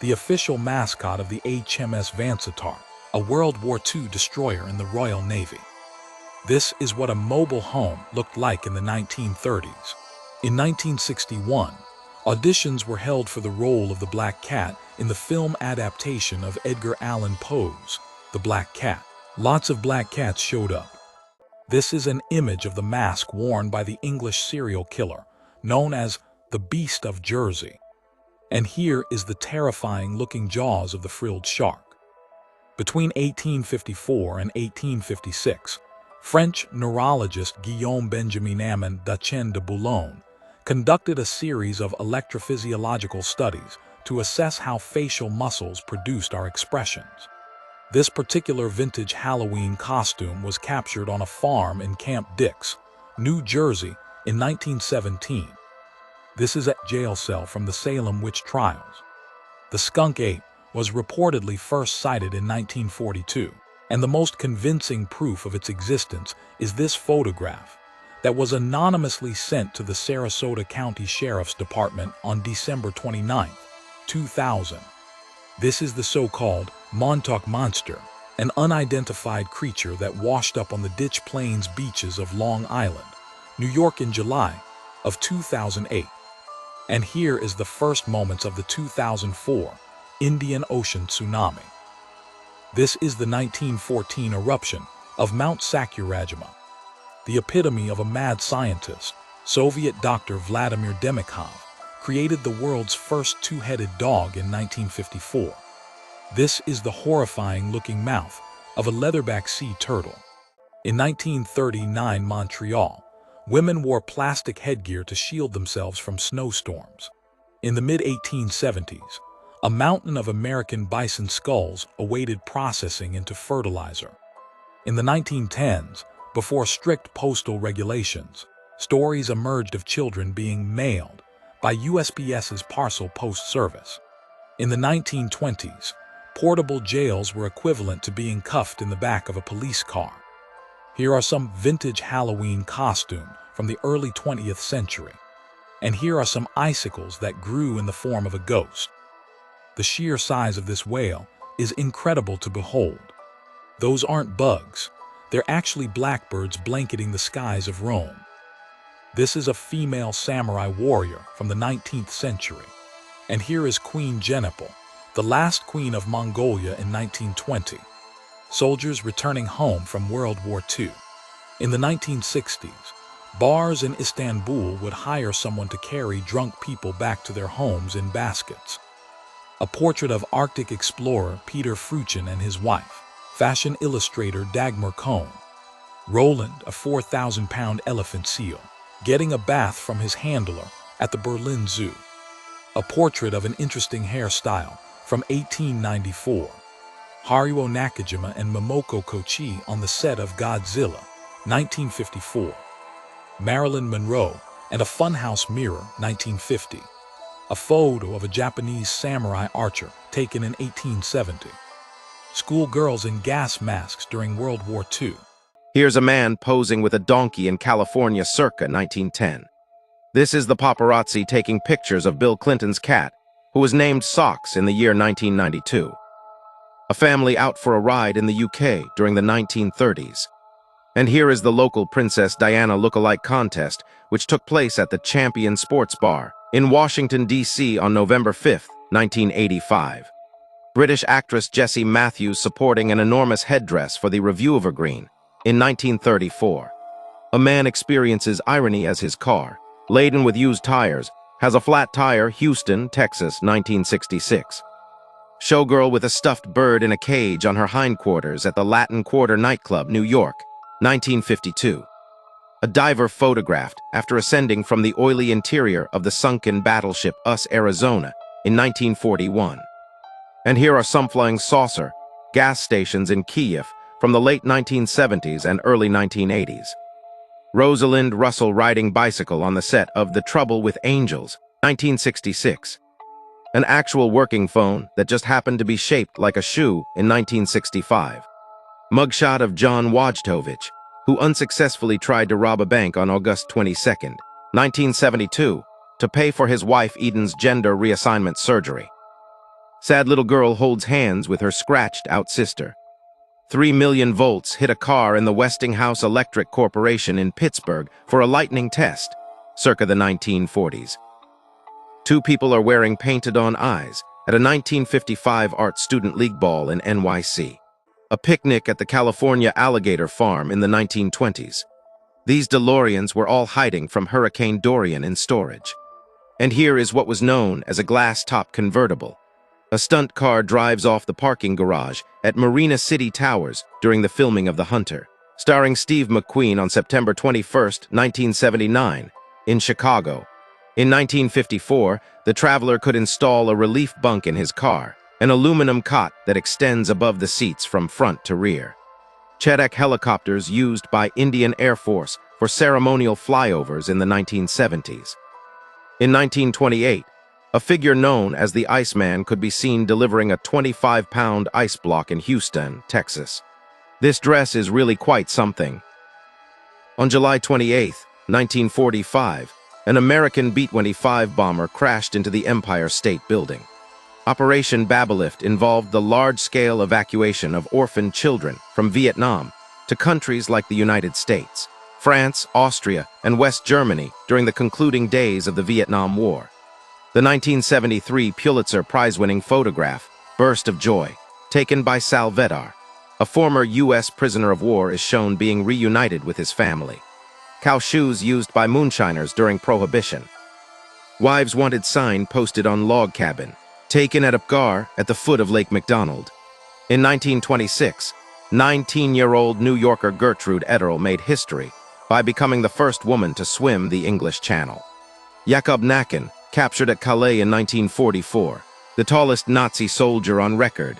the official mascot of the HMS Vansittart, a World War II destroyer in the Royal Navy. This is what a mobile home looked like in the 1930s. In 1961, auditions were held for the role of the Black Cat in the film adaptation of Edgar Allan Poe's The Black Cat. Lots of black cats showed up. This is an image of the mask worn by the English serial killer, known as the Beast of Jersey. And here is the terrifying-looking jaws of the frilled shark. Between 1854 and 1856, French neurologist Guillaume Benjamin Amin Duchenne de Boulogne conducted a series of electrophysiological studies to assess how facial muscles produced our expressions. This particular vintage Halloween costume was captured on a farm in Camp Dix, New Jersey, in 1917. This is a jail cell from the Salem witch trials. The skunk ape was reportedly first sighted in 1942. And the most convincing proof of its existence is this photograph that was anonymously sent to the Sarasota County Sheriff's Department on December 29, 2000. This is the so-called Montauk Monster, an unidentified creature that washed up on the Ditch Plains beaches of Long Island, New York in July of 2008. And here is the first moments of the 2004 Indian Ocean tsunami. This is the 1914 eruption of Mount Sakurajima, the epitome of a mad scientist. Soviet Dr. Vladimir Demikhov created the world's first two-headed dog in 1954. This is the horrifying-looking mouth of a leatherback sea turtle. In 1939 Montreal, women wore plastic headgear to shield themselves from snowstorms. In the mid-1870s, a mountain of American bison skulls awaited processing into fertilizer. In the 1910s, before strict postal regulations, stories emerged of children being mailed by USPS's Parcel Post Service. In the 1920s, portable jails were equivalent to being cuffed in the back of a police car. Here are some vintage Halloween costumes from the early 20th century. And here are some icicles that grew in the form of a ghost. The sheer size of this whale is incredible to behold. Those aren't bugs. They're actually blackbirds blanketing the skies of Rome. This is a female samurai warrior from the 19th century. And here is Queen Genepal, the last queen of Mongolia in 1920. Soldiers returning home from World War II. In the 1960s, bars in Istanbul would hire someone to carry drunk people back to their homes in baskets. A portrait of Arctic explorer Peter Fruchen and his wife, fashion illustrator Dagmar Cohn. Roland, a 4,000-pound elephant seal, getting a bath from his handler at the Berlin Zoo. A portrait of an interesting hairstyle from 1894. Haruo Nakajima and Momoko Kochi on the set of Godzilla, 1954. Marilyn Monroe and a funhouse mirror, 1950. A photo of a Japanese samurai archer taken in 1870. Schoolgirls in gas masks during World War II. Here's a man posing with a donkey in California circa 1910. This is the paparazzi taking pictures of Bill Clinton's cat, who was named Socks in the year 1992. A family out for a ride in the UK during the 1930s. And here is the local Princess Diana look-alike contest, which took place at the Champion Sports Bar in Washington, D.C. on November 5, 1985. British actress Jessie Matthews supporting an enormous headdress for the Review of Green in 1934. A man experiences irony as his car, laden with used tires, has a flat tire, Houston, Texas, 1966. Showgirl with a stuffed bird in a cage on her hindquarters at the Latin Quarter nightclub, New York, 1952. A diver photographed after ascending from the oily interior of the sunken battleship US Arizona in 1941. And here are some flying saucer gas stations in Kiev from the late 1970s and early 1980s. Rosalind Russell riding bicycle on the set of The Trouble with Angels, 1966. An actual working phone that just happened to be shaped like a shoe in 1965. Mugshot of John Wojtowicz, who unsuccessfully tried to rob a bank on August 22, 1972, to pay for his wife Eden's gender reassignment surgery. Sad little girl holds hands with her scratched-out sister. 3 million volts hit a car in the Westinghouse Electric Corporation in Pittsburgh for a lightning test, circa the 1940s. 2 people are wearing painted-on eyes at a 1955 Art Student League ball in NYC. A picnic at the California Alligator Farm in the 1920s. These DeLoreans were all hiding from Hurricane Dorian in storage. And here is what was known as a glass-top convertible. A stunt car drives off the parking garage at Marina City Towers during the filming of The Hunter, starring Steve McQueen on September 21, 1979, in Chicago. In 1954, the traveler could install a relief bunk in his car, an aluminum cot that extends above the seats from front to rear. Chetak helicopters used by Indian Air Force for ceremonial flyovers in the 1970s. In 1928, a figure known as the Iceman could be seen delivering a 25-pound ice block in Houston, Texas. This dress is really quite something. On July 28, 1945, an American B-25 bomber crashed into the Empire State Building. Operation Babelift involved the large-scale evacuation of orphan children from Vietnam to countries like the United States, France, Austria, and West Germany during the concluding days of the Vietnam War. The 1973 Pulitzer Prize-winning photograph, Burst of Joy, taken by Sal Vedar, a former U.S. prisoner of war, is shown being reunited with his family. Cow shoes used by moonshiners during Prohibition. Wives Wanted sign posted on log cabin, taken at Upgar at the foot of Lake McDonald. In 1926, 19-year-old New Yorker Gertrude Ederle made history by becoming the first woman to swim the English Channel. Jakob Nacken, captured at Calais in 1944, the tallest Nazi soldier on record.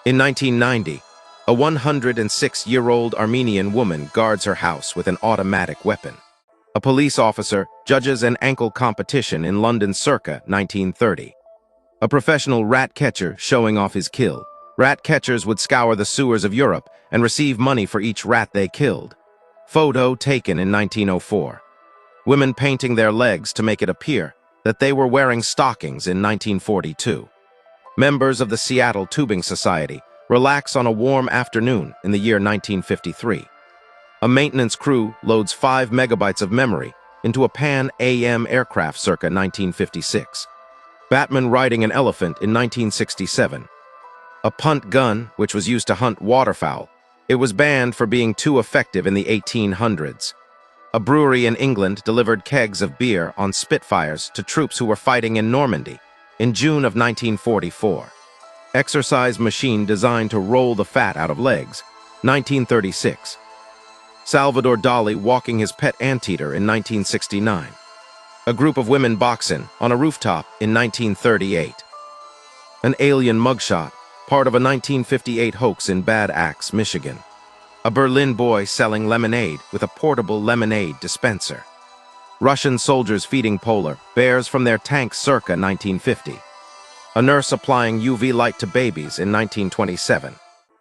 In 1990, a 106-year-old Armenian woman guards her house with an automatic weapon. A police officer judges an ankle competition in London circa 1930. A professional rat catcher showing off his kill. Rat catchers would scour the sewers of Europe and receive money for each rat they killed. Photo taken in 1904. Women painting their legs to make it appear that they were wearing stockings in 1942. Members of the Seattle Tubing Society relax on a warm afternoon in the year 1953. A maintenance crew loads 5 megabytes of memory into a Pan AM aircraft circa 1956. Batman riding an elephant in 1967. A punt gun, which was used to hunt waterfowl. It was banned for being too effective in the 1800s. A brewery in England delivered kegs of beer on Spitfires to troops who were fighting in Normandy in June of 1944. Exercise machine designed to roll the fat out of legs, 1936. Salvador Dali walking his pet anteater in 1969. A group of women boxing on a rooftop in 1938. An alien mugshot, part of a 1958 hoax in Bad Axe, Michigan. A Berlin boy selling lemonade with a portable lemonade dispenser. Russian soldiers feeding polar bears from their tanks circa 1950. A nurse applying UV light to babies in 1927.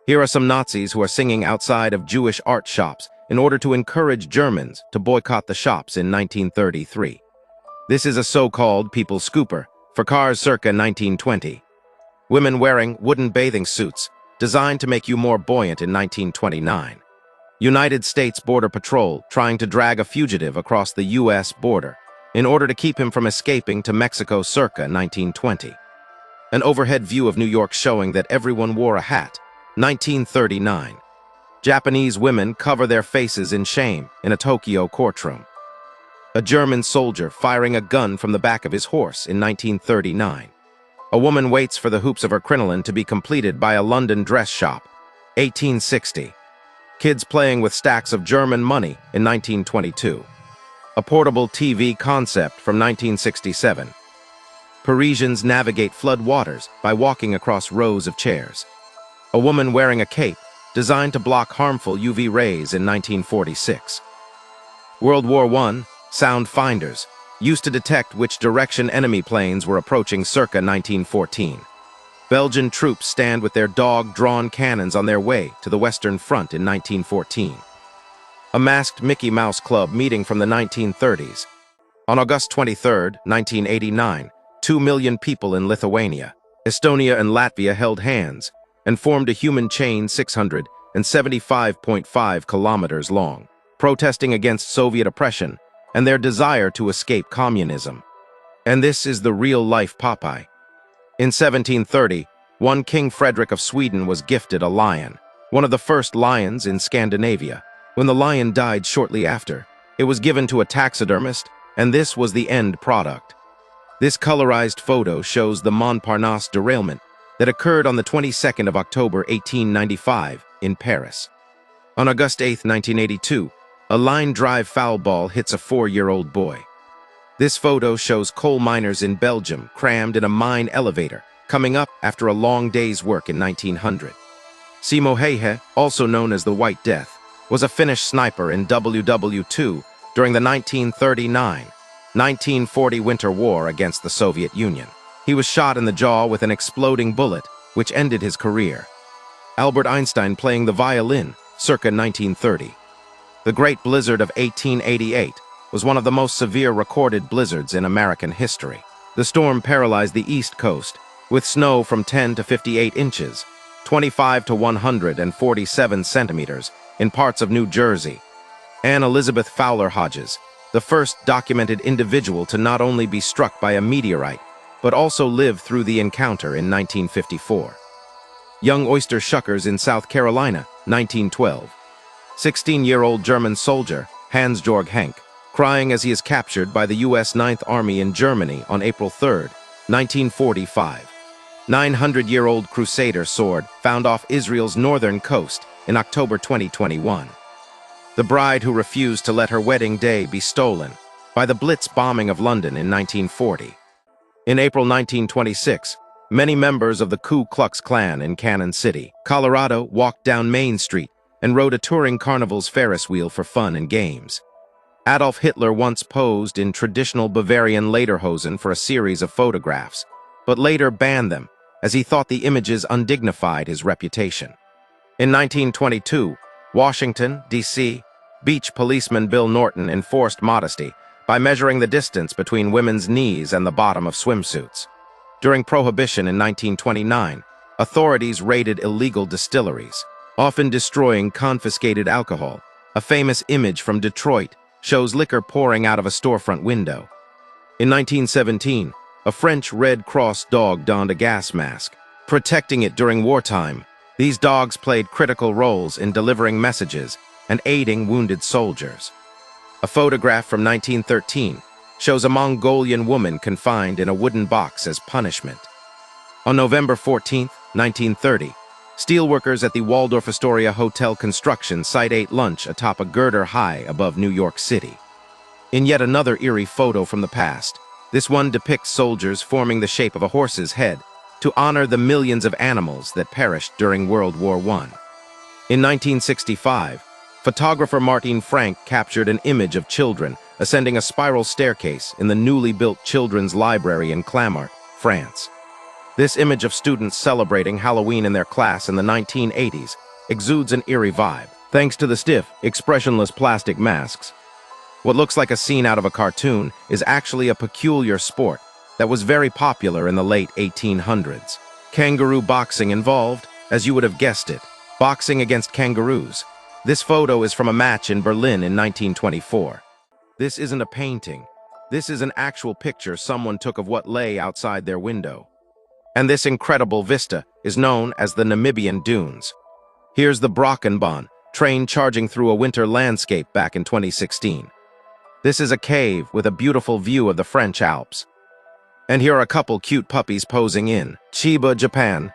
Here are some Nazis who are singing outside of Jewish art shops in order to encourage Germans to boycott the shops in 1933. This is a so-called people scooper for cars circa 1920. Women wearing wooden bathing suits designed to make you more buoyant in 1929. United States Border Patrol trying to drag a fugitive across the U.S. border in order to keep him from escaping to Mexico circa 1920. An overhead view of New York showing that everyone wore a hat, 1939. Japanese women cover their faces in shame in a Tokyo courtroom. A German soldier firing a gun from the back of his horse in 1939. A woman waits for the hoops of her crinoline to be completed by a London dress shop, 1860. Kids playing with stacks of German money in 1922. A portable TV concept from 1967. Parisians navigate flood waters by walking across rows of chairs. A woman wearing a cape designed to block harmful UV rays in 1946. World War I, sound finders, used to detect which direction enemy planes were approaching circa 1914. Belgian troops stand with their dog-drawn cannons on their way to the Western Front in 1914. A masked Mickey Mouse Club meeting from the 1930s. On August 23, 1989, 2 million people in Lithuania, Estonia, and Latvia held hands and formed a human chain 675.5 kilometers long, protesting against Soviet oppression and their desire to escape communism. And this is the real-life Popeye. In 1730, one King Frederick of Sweden was gifted a lion, one of the first lions in Scandinavia. When the lion died shortly after, it was given to a taxidermist, and this was the end product. This colorized photo shows the Montparnasse derailment that occurred on the 22nd of October 1895 in Paris. On August 8, 1982, a line drive foul ball hits a 4-year-old boy. This photo shows coal miners in Belgium crammed in a mine elevator, coming up after a long day's work in 1900. Simo Heihe, also known as the White Death, was a Finnish sniper in WW2 during the 1939-1940 Winter War against the Soviet Union. He was shot in the jaw with an exploding bullet, which ended his career. Albert Einstein playing the violin, circa 1930. The Great Blizzard of 1888 was one of the most severe recorded blizzards in American history. The storm paralyzed the East Coast, with snow from 10 to 58 inches, 25 to 147 centimeters, in parts of New Jersey. Anne Elizabeth Fowler Hodges, the first documented individual to not only be struck by a meteorite, but also live through the encounter in 1954. Young oyster shuckers in South Carolina, 1912. 16-year-old German soldier, Hans-Georg Henk, crying as he is captured by the U.S. Ninth Army in Germany on April 3, 1945. 900-year-old Crusader sword found off Israel's northern coast in October 2021. The bride who refused to let her wedding day be stolen by the Blitz bombing of London in 1940. In April 1926, many members of the Ku Klux Klan in Cannon City, Colorado, walked down Main Street and rode a touring carnival's Ferris wheel for fun and games. Adolf Hitler once posed in traditional Bavarian lederhosen for a series of photographs, but later banned them as he thought the images undignified his reputation. In 1922, Washington, D.C., beach policeman Bill Norton enforced modesty by measuring the distance between women's knees and the bottom of swimsuits. During Prohibition in 1929, authorities raided illegal distilleries, often destroying confiscated alcohol. A famous image from Detroit shows liquor pouring out of a storefront window. In 1917, a French Red Cross dog donned a gas mask, protecting it during wartime. These dogs played critical roles in delivering messages and aiding wounded soldiers. A photograph from 1913 shows a Mongolian woman confined in a wooden box as punishment. On November 14, 1930, steelworkers at the Waldorf Astoria Hotel construction site ate lunch atop a girder high above New York City. In yet another eerie photo from the past, this one depicts soldiers forming the shape of a horse's head to honor the millions of animals that perished during World War I. In 1965, photographer Martin Frank captured an image of children ascending a spiral staircase in the newly built Children's Library in Clamart, France. This image of students celebrating Halloween in their class in the 1980s exudes an eerie vibe, thanks to the stiff, expressionless plastic masks. What looks like a scene out of a cartoon is actually a peculiar sport that was very popular in the late 1800s. Kangaroo boxing involved, as you would have guessed it, boxing against kangaroos. This photo is from a match in Berlin in 1924. This isn't a painting. This is an actual picture someone took of what lay outside their window. And this incredible vista is known as the Namibian Dunes. Here's the Brockenbahn train charging through a winter landscape back in 2016. This is a cave with a beautiful view of the French Alps. And here are a couple cute puppies posing in Chiba, Japan.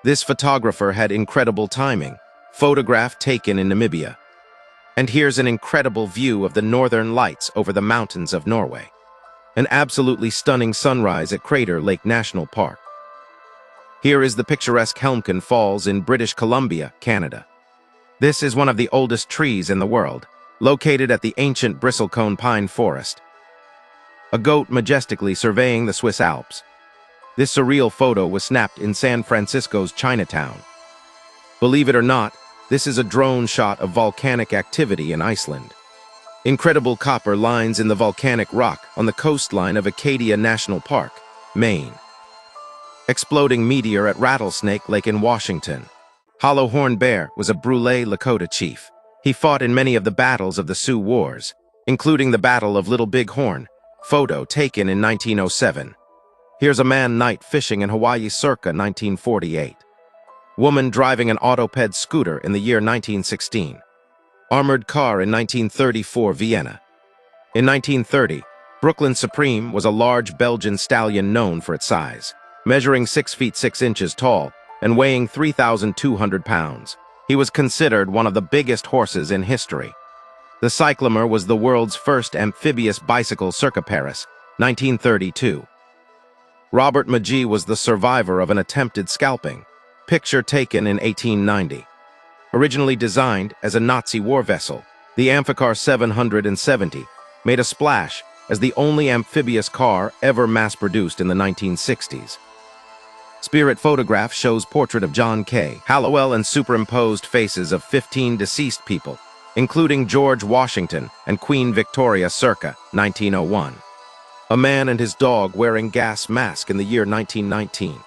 This photographer had incredible timing. Photograph taken in Namibia. And here's an incredible view of the northern lights over the mountains of Norway. An absolutely stunning sunrise at Crater Lake National Park. Here is the picturesque Helmcken Falls in British Columbia, Canada. This is one of the oldest trees in the world, located at the ancient bristlecone pine forest. A goat majestically surveying the Swiss Alps. This surreal photo was snapped in San Francisco's Chinatown. Believe it or not, this is a drone shot of volcanic activity in Iceland. Incredible copper lines in the volcanic rock on the coastline of Acadia National Park, Maine. Exploding meteor at Rattlesnake Lake in Washington. Hollow Horn Bear was a Brule Lakota chief. He fought in many of the battles of the Sioux Wars, including the Battle of Little Big Horn, photo taken in 1907. Here's a man night fishing in Hawaii circa 1948. Woman driving an autoped scooter in the year 1916. Armored car in 1934 Vienna. In 1930, Brooklyn Supreme was a large Belgian stallion known for its size, measuring 6 feet 6 inches tall and weighing 3,200 pounds. He was considered one of the biggest horses in history. The cyclomer was the world's first amphibious bicycle circa Paris, 1932. Robert Magee was the survivor of an attempted scalping, picture taken in 1890. Originally designed as a Nazi war vessel, the Amphicar 770 made a splash as the only amphibious car ever mass-produced in the 1960s. Spirit photograph shows portrait of John K. Hallowell and superimposed faces of 15 deceased people, including George Washington and Queen Victoria circa 1901. A man and his dog wearing gas mask in the year 1919.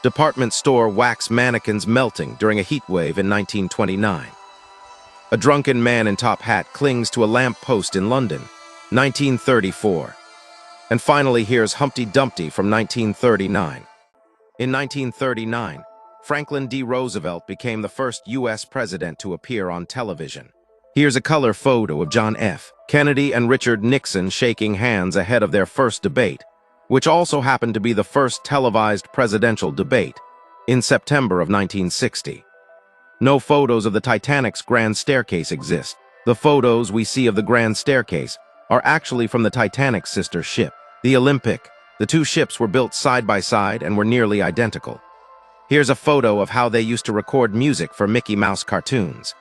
Department store wax mannequins melting during a heat wave in 1929. A drunken man in top hat clings to a lamp post in London, 1934. And finally, here's Humpty Dumpty from 1939. In 1939, Franklin D. Roosevelt became the first U.S. president to appear on television. Here's a color photo of John F. Kennedy and Richard Nixon shaking hands ahead of their first debate, which also happened to be the first televised presidential debate, in September of 1960. No photos of the Titanic's Grand Staircase exist. The photos we see of the Grand Staircase are actually from the Titanic's sister ship, the Olympic. The two ships were built side by side and were nearly identical. Here's a photo of how they used to record music for Mickey Mouse cartoons.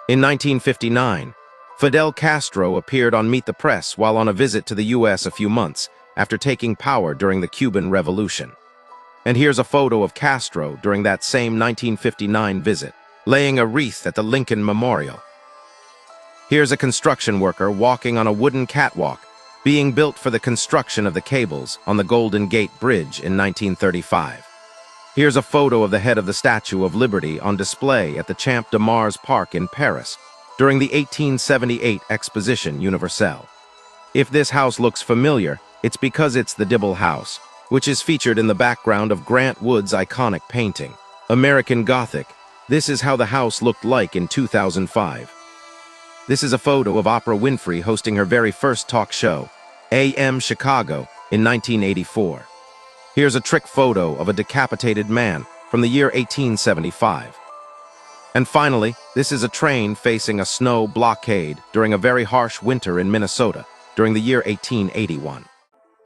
In 1959, Fidel Castro appeared on Meet the Press while on a visit to the U.S. a few months after taking power during the Cuban Revolution. And here's a photo of Castro during that same 1959 visit, laying a wreath at the Lincoln Memorial. Here's a construction worker walking on a wooden catwalk being built for the construction of the cables on the Golden Gate Bridge in 1935. Here's a photo of the head of the Statue of Liberty on display at the Champ de Mars Park in Paris during the 1878 Exposition Universelle. If this house looks familiar, it's because it's the Dibble House, which is featured in the background of Grant Wood's iconic painting, American Gothic. This is how the house looked like in 2005. This is a photo of Oprah Winfrey hosting her very first talk show, AM Chicago, in 1984. Here's a trick photo of a decapitated man from the year 1875. And finally, this is a train facing a snow blockade during a very harsh winter in Minnesota during the year 1881.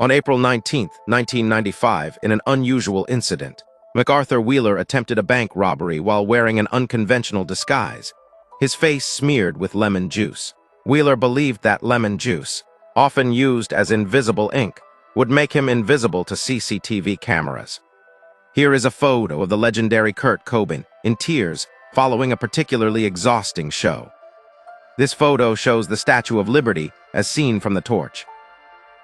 On April 19, 1995, in an unusual incident, MacArthur Wheeler attempted a bank robbery while wearing an unconventional disguise, his face smeared with lemon juice. Wheeler believed that lemon juice, often used as invisible ink, would make him invisible to CCTV cameras. Here is a photo of the legendary Kurt Cobain, in tears, following a particularly exhausting show. This photo shows the Statue of Liberty as seen from the torch.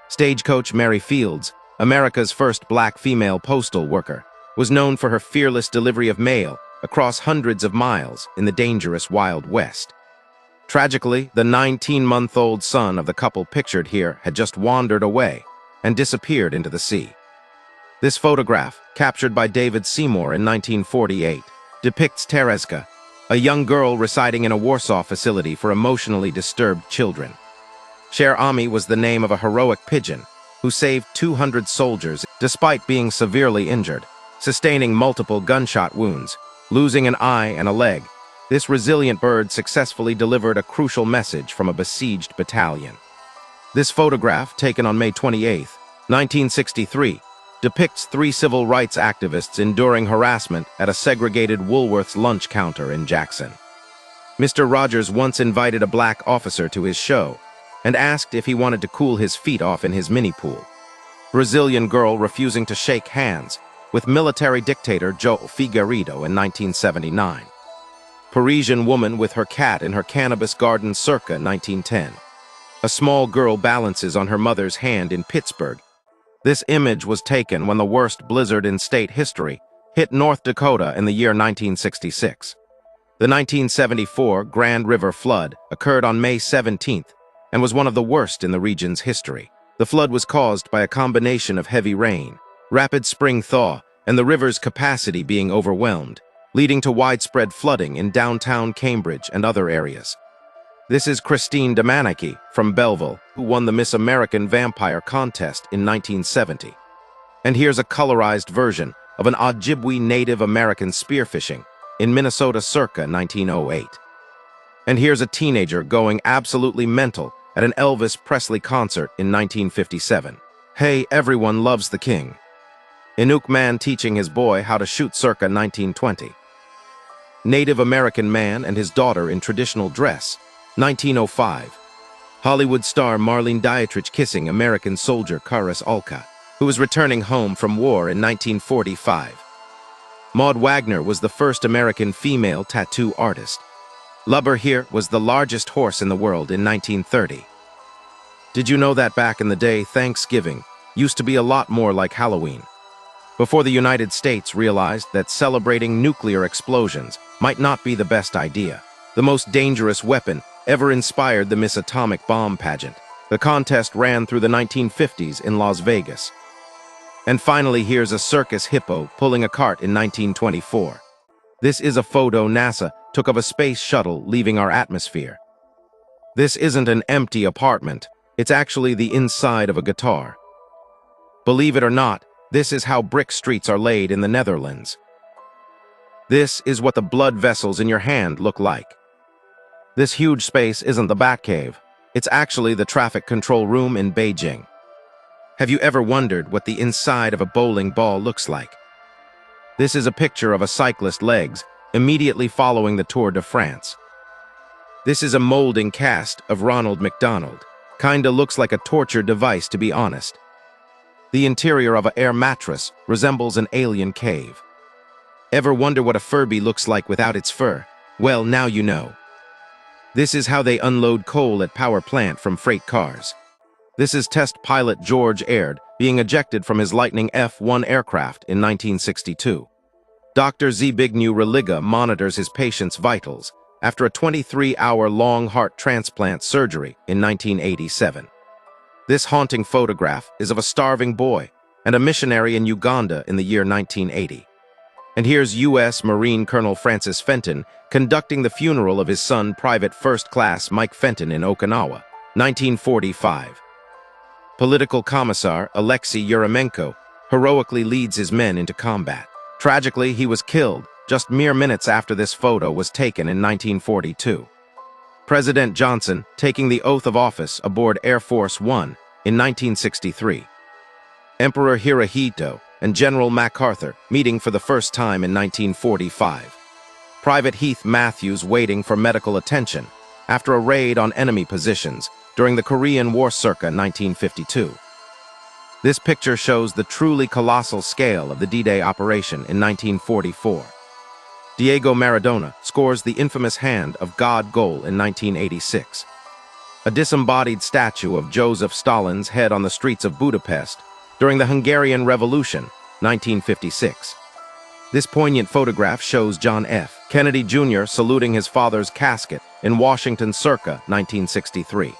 Stagecoach Mary Fields, America's first black female postal worker, was known for her fearless delivery of mail across hundreds of miles in the dangerous Wild West. Tragically, the 19-month-old son of the couple pictured here had just wandered away and disappeared into the sea. This photograph, captured by David Seymour in 1948, depicts Tereska, a young girl residing in a Warsaw facility for emotionally disturbed children. Cher Ami was the name of a heroic pigeon who saved 200 soldiers despite being severely injured, sustaining multiple gunshot wounds, losing an eye and a leg. This resilient bird successfully delivered a crucial message from a besieged battalion. This photograph, taken on May 28, 1963, depicts 3 civil rights activists enduring harassment at a segregated Woolworth's lunch counter in Jackson. Mr. Rogers once invited a black officer to his show and asked if he wanted to cool his feet off in his mini pool. Brazilian girl refusing to shake hands with military dictator João Figueiredo in 1979. Parisian woman with her cat in her cannabis garden circa 1910. A small girl balances on her mother's hand in Pittsburgh. This image was taken when the worst blizzard in state history hit North Dakota in the year 1966. The 1974 Grand River flood occurred on May 17th and was one of the worst in the region's history. The flood was caused by a combination of heavy rain, rapid spring thaw, and the river's capacity being overwhelmed, leading to widespread flooding in downtown Cambridge and other areas. This is Christine Demanicki from Belleville, who won the Miss American Vampire contest in 1970. And here's a colorized version of an Ojibwe Native American spearfishing in Minnesota circa 1908. And here's a teenager going absolutely mental at an Elvis Presley concert in 1957. Hey, everyone loves the king. Inuk man teaching his boy how to shoot circa 1920. Native American man and his daughter in traditional dress, 1905. Hollywood star Marlene Dietrich kissing American soldier Karis Alka, who was returning home from war in 1945. Maud Wagner was the first American female tattoo artist. Lubber here was the largest horse in the world in 1930. Did you know that back in the day, Thanksgiving used to be a lot more like Halloween? Before the United States realized that celebrating nuclear explosions might not be the best idea. The most dangerous weapon ever inspired the Miss Atomic Bomb pageant. The contest ran through the 1950s in Las Vegas. And finally, here's a circus hippo pulling a cart in 1924. This is a photo NASA took of a space shuttle leaving our atmosphere. This isn't an empty apartment. It's actually the inside of a guitar. Believe it or not, this is how brick streets are laid in the Netherlands. This is what the blood vessels in your hand look like. This huge space isn't the Batcave. It's actually the traffic control room in Beijing. Have you ever wondered what the inside of a bowling ball looks like? This is a picture of a cyclist's legs immediately following the Tour de France. This is a molding cast of Ronald McDonald. Kinda looks like a torture device, to be honest. The interior of an air mattress resembles an alien cave. Ever wonder what a Furby looks like without its fur? Well, now you know. This is how they unload coal at power plant from freight cars. This is test pilot George Aird being ejected from his Lightning F-1 aircraft in 1962. Dr. Zbigniew Religa monitors his patient's vitals after a 23-hour long heart transplant surgery in 1987. This haunting photograph is of a starving boy and a missionary in Uganda in the year 1980. And here's U.S. Marine Colonel Francis Fenton conducting the funeral of his son, Private First Class Mike Fenton in Okinawa, 1945. Political commissar Alexei Yeryomenko heroically leads his men into combat. Tragically, he was killed just mere minutes after this photo was taken in 1942. President Johnson taking the oath of office aboard Air Force One in 1963. Emperor Hirohito and General MacArthur meeting for the first time in 1945. Private Heath Matthews waiting for medical attention after a raid on enemy positions during the Korean War circa 1952. This picture shows the truly colossal scale of the D-Day operation in 1944. Diego Maradona scores the infamous Hand of God goal in 1986. A disembodied statue of Joseph Stalin's head on the streets of Budapest during the Hungarian Revolution, 1956. This poignant photograph shows John F. Kennedy Jr. saluting his father's casket in Washington circa 1963.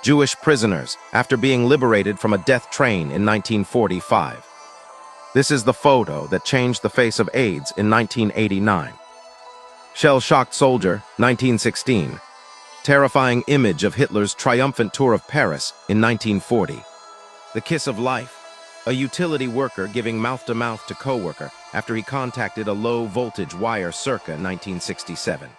Jewish prisoners after being liberated from a death train in 1945. This is the photo that changed the face of AIDS in 1989. Shell-shocked soldier, 1916. Terrifying image of Hitler's triumphant tour of Paris in 1940. The kiss of life. A utility worker giving mouth-to-mouth to coworker after he contacted a low-voltage wire circa 1967.